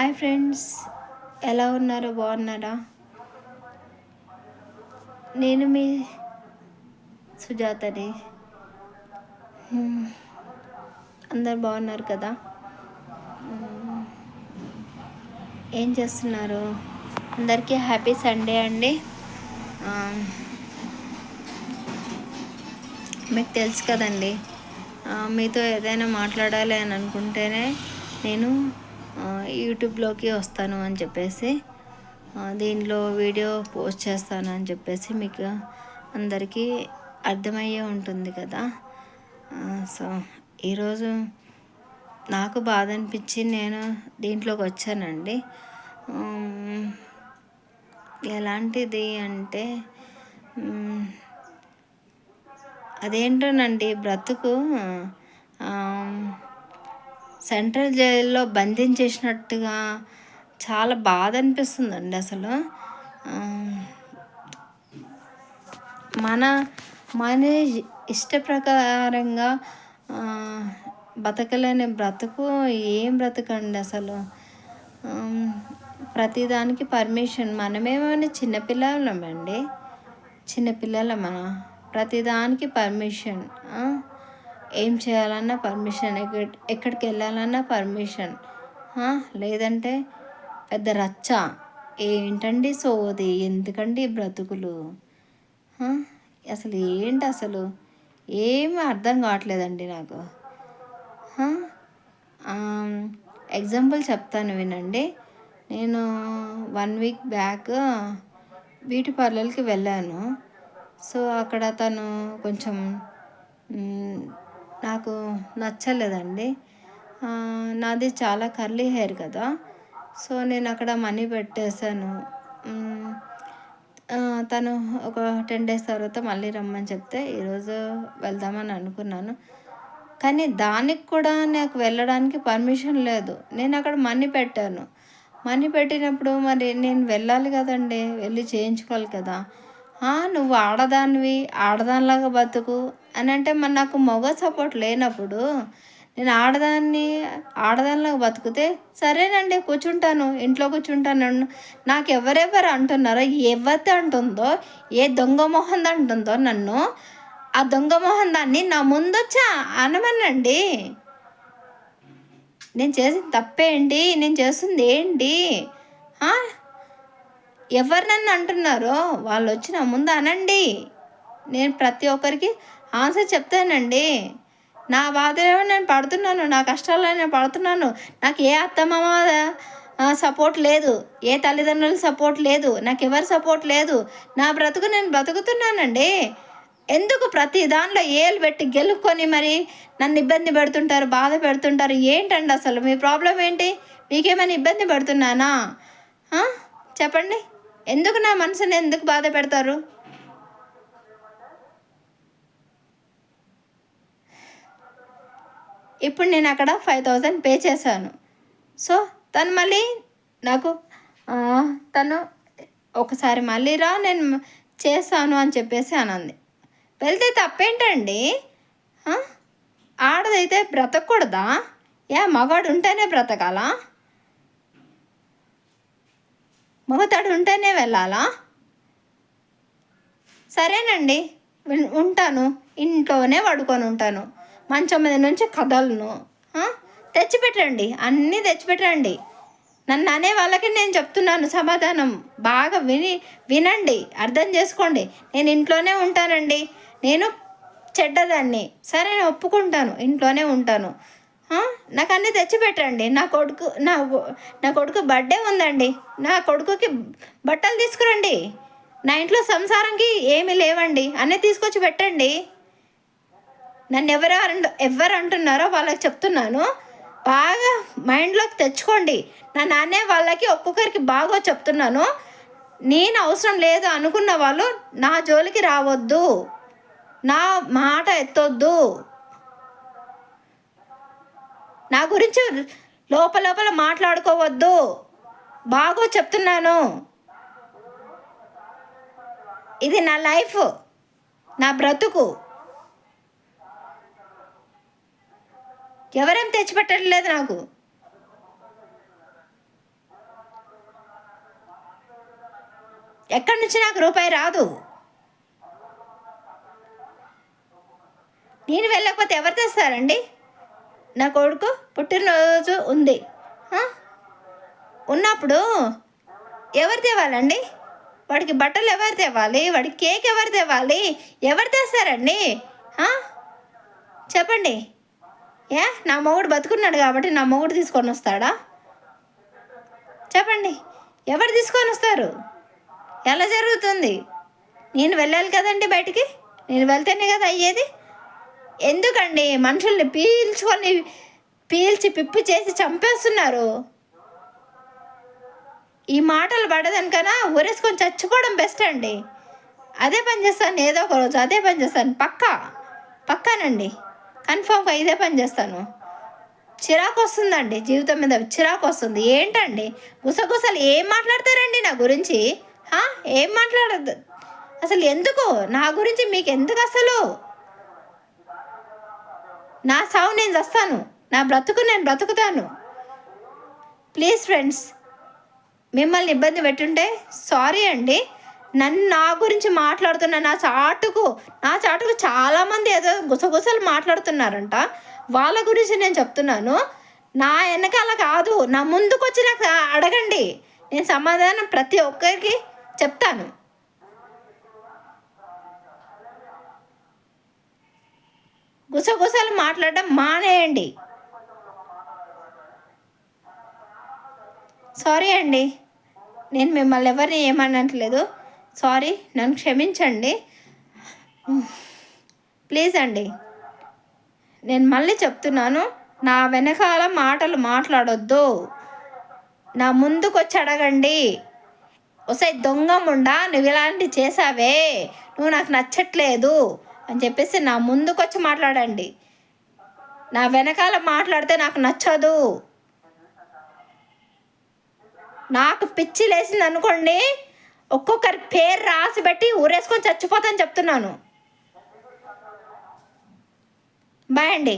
Hi friends, ఎలా ఉన్నారు? బాగున్నారా? నేను మీ సుజాతని. అందరు బాగున్నారు కదా? ఏం చేస్తున్నారు? అందరికీ హ్యాపీ సండే అండి. మీకు తెలుసు కదండి, మీతో ఏదైనా మాట్లాడాలి అని అనుకుంటేనే నేను యూట్యూబ్లోకి వస్తాను అని చెప్పేసి, దీనిలో వీడియో పోస్ట్ చేస్తాను అని చెప్పేసి మీకు అందరికీ అర్థమయ్యే ఉంటుంది కదా. సో ఈరోజు నాకు బాధ అనిపించి నేను దీంట్లోకి వచ్చానండి. ఎలాంటిది అంటే, అదేంటోనండి, బ్రతుకు సెంట్రల్ జైల్లో బంధించేసినట్టుగా చాలా బాధ అనిపిస్తుందండి అసలు. మన మన ఇష్ట ప్రకారంగా బతకలేని బ్రతుకు ఏం బ్రతకండి అసలు. ప్రతిదానికి పర్మిషన్. మనమేమైనా చిన్నపిల్లలమండి, మన ప్రతిదానికి పర్మిషన్. ఏం చేయాలన్నా పర్మిషన్, ఎక్కడికి వెళ్ళాలన్నా పర్మిషన్. లేదంటే పెద్ద రచ్చ. ఏంటండి సోది, ఎందుకండి బ్రతుకులు? అసలు ఏంటి అసలు ఏమీ అర్థం కావట్లేదండి నాకు. ఎగ్జాంపుల్ చెప్తాను వినండి. నేను 1 వీక్ బ్యాక్ బ్యూటీ పార్లర్కి వెళ్ళాను. సో అక్కడ తను కొంచెం నాకు నచ్చలేదండి. నాది చాలా కర్లీ హెయిర్ కదా. సో నేను అక్కడ మనీ పెట్టేశాను. తను ఒక 10 days తర్వాత మళ్ళీ రమ్మని చెప్తే ఈరోజు వెళ్దామని అనుకున్నాను. కానీ దానికి కూడా నాకు వెళ్ళడానికి పర్మిషన్ లేదు. నేను అక్కడ మనీ పెట్టాను. మనీ పెట్టినప్పుడు మరి నేను వెళ్ళాలి కదండి, వెళ్ళి చేయించుకోవాలి కదా. నువ్వు ఆడదానిలాగా బతుకు అని అంటే, మరి నాకు మగ సపోర్ట్ లేనప్పుడు నేను ఆడదానిలాగా బతికితే సరేనండి, కూర్చుంటాను, ఇంట్లో కూర్చుంటాను. నాకు ఎవరెవరు అంటున్నారో, ఎవరిది అంటుందో, ఏ దొంగ మొహం అంటుందో నన్ను, ఆ దొంగ మొహం దాన్ని నా ముందొచ్చా అనమనండి. నేను చేసిన తప్పేంటి, నేను చేస్తుంది ఏంటి? ఎవరు నన్ను అంటున్నారో వాళ్ళు వచ్చి నా ముందు అనండి. నేను ప్రతి ఒక్కరికి ఆన్సర్ చెప్తానండి. నా బాధలో నేను పడుతున్నాను, నా కష్టాల్లో నేను పడుతున్నాను. నాకు ఏ అత్తమామ సపోర్ట్ లేదు, ఏ తల్లిదండ్రుల సపోర్ట్ లేదు, నాకు ఎవరి సపోర్ట్ లేదు. నా బ్రతుకు నేను బ్రతుకుతున్నానండి. ఎందుకు ప్రతి దానిలో ఏలు పెట్టి గెలుక్కొని మరి నన్ను ఇబ్బంది పెడుతుంటారు, బాధ పెడుతుంటారు? ఏంటండి అసలు మీ ప్రాబ్లం ఏంటి? మీకేమైనా ఇబ్బంది పెడుతున్నానా? చెప్పండి. ఎందుకు నా మనసుని ఎందుకు బాధ పెడతారు? ఇప్పుడు నేను అక్కడ 5,000 పే చేశాను. సో తను మళ్ళీ నాకు తను ఒకసారి మళ్ళీ రా, నేను చేస్తాను అని చెప్పేసి అనంది. వెళ్తే తప్పేంటండి? ఆడదైతే బ్రతకూడదా? మగాడు ఉంటేనే బ్రతకాలా? మగతాడు ఉంటేనే వెళ్ళాలా? సరేనండి, ఉంటాను, ఇంట్లోనే పడుకొని ఉంటాను, మంచం మీద నుంచి కదలను. తెచ్చిపెట్టండి, అన్నీ తెచ్చిపెట్టండి. నన్ను అనే వాళ్ళకి నేను చెప్తున్నాను సమాధానం. బాగా వినండి, అర్థం చేసుకోండి. నేను ఇంట్లోనే ఉంటానండి, నేను చెడ్డదాన్ని, సరే నేను ఒప్పుకుంటాను, ఇంట్లోనే ఉంటాను. నాకు అన్నీ తెచ్చిపెట్టండి. నా కొడుకు బర్త్డే ఉందండి, నా కొడుకుకి బట్టలు తీసుకురండి. నా ఇంట్లో సంసారంకి ఏమీ లేవండి, అన్నీ తీసుకొచ్చి పెట్టండి. నన్ను ఎవరు అంటున్నారో వాళ్ళకి చెప్తున్నాను, బాగా మైండ్లోకి తెచ్చుకోండి. నా నాన్నే వాళ్ళకి ఒక్కొక్కరికి బాగా చెప్తున్నాను. నేను అవసరం లేదు అనుకున్న వాళ్ళు నా జోలికి రావద్దు, నా మాట ఎత్తొద్దు. నా గురించి లోపల మాట్లాడుకోవద్దు. బాగా చెప్తున్నాను. ఇది నా లైఫ్, నా బ్రతుకు. ఎవరేం తెచ్చిపెట్టట్లేదు నాకు. ఎక్కడి నుంచి నాకు రూపాయి రాదు. నేను వెళ్ళకపోతే ఎవరు తెస్తారండి? నా కొడుకు పుట్టినరోజు ఉంది, ఉన్నప్పుడు ఎవరు తేవాలండి? వాడికి బట్టలు ఎవరు తేవాలి? వాడికి కేక్ ఎవరు తేవాలి? ఎవరు తెస్తారండి? చెప్పండి. నా మొగుడు బతుకున్నాడు కాబట్టి నా మొగుడు తీసుకొని వస్తాడా? చెప్పండి, ఎవరు తీసుకొని వస్తారు? ఎలా జరుగుతుంది? నేను వెళ్ళాలి కదండి బయటికి, నేను వెళ్తేనే కదా అయ్యేది. ఎందుకండి మనుషుల్ని పీల్చి పిప్పి చేసి చంపేస్తున్నారు? ఈ మాటలు పడదానికన్నా ఊరేసుకొని చచ్చిపోవడం బెస్ట్ అండి. అదే పని చేస్తాను, ఏదో ఒక రోజు అదే పని చేస్తాను, పక్కానండి, కన్ఫామ్గా ఇదే పని చేస్తాను. చిరాకు వస్తుందండి, జీవితం మీద చిరాకు వస్తుంది. ఏంటండి గుసగుసలు ఏం మాట్లాడతారండి నా గురించి? ఏం మాట్లాడద్దు అసలు. ఎందుకు నా గురించి మీకు ఎందుకు? అసలు నా సావు నేను చస్తాను, నా బ్రతుకు నేను బ్రతుకుతాను. ప్లీజ్ ఫ్రెండ్స్, మిమ్మల్ని ఇబ్బంది పెట్టుంటే సారీ అండి. నా గురించి మాట్లాడుతున్న నా చాటుకు చాలామంది ఏదో గుసగుసలు మాట్లాడుతున్నారంట. వాళ్ళ గురించి నేను చెప్తున్నాను. నా వెనకాల కాదు, నా ముందుకు వచ్చి నాకు అడగండి, నేను సమాధానం ప్రతి ఒక్కరికి చెప్తాను. గుసగుసలు మాట్లాడడం మానేయండి. సారీ అండి, నేను మిమ్మల్ని ఎవరిని ఏమనట్లేదు. సారీ, నన్ను క్షమించండి ప్లీజ్ అండి. నేను మళ్ళీ చెప్తున్నాను, నా వెనకాల మాటలు మాట్లాడొద్దు, నా ముందుకు వచ్చి అడగండి. ఒకసారి దొంగ ముండా, నువ్వు ఇలాంటివి చేసావే, నువ్వు నాకు నచ్చట్లేదు అని చెప్పేసి నా ముందుకు వచ్చి మాట్లాడండి. నా వెనకాల మాట్లాడితే నాకు నచ్చదు. నాకు పిచ్చి లేసింది అనుకోండి, ఒక్కొక్కరి పేరు రాసి పెట్టి ఊరేసుకొని చచ్చిపోతాను చెప్తున్నాను. బాయ్ అండి.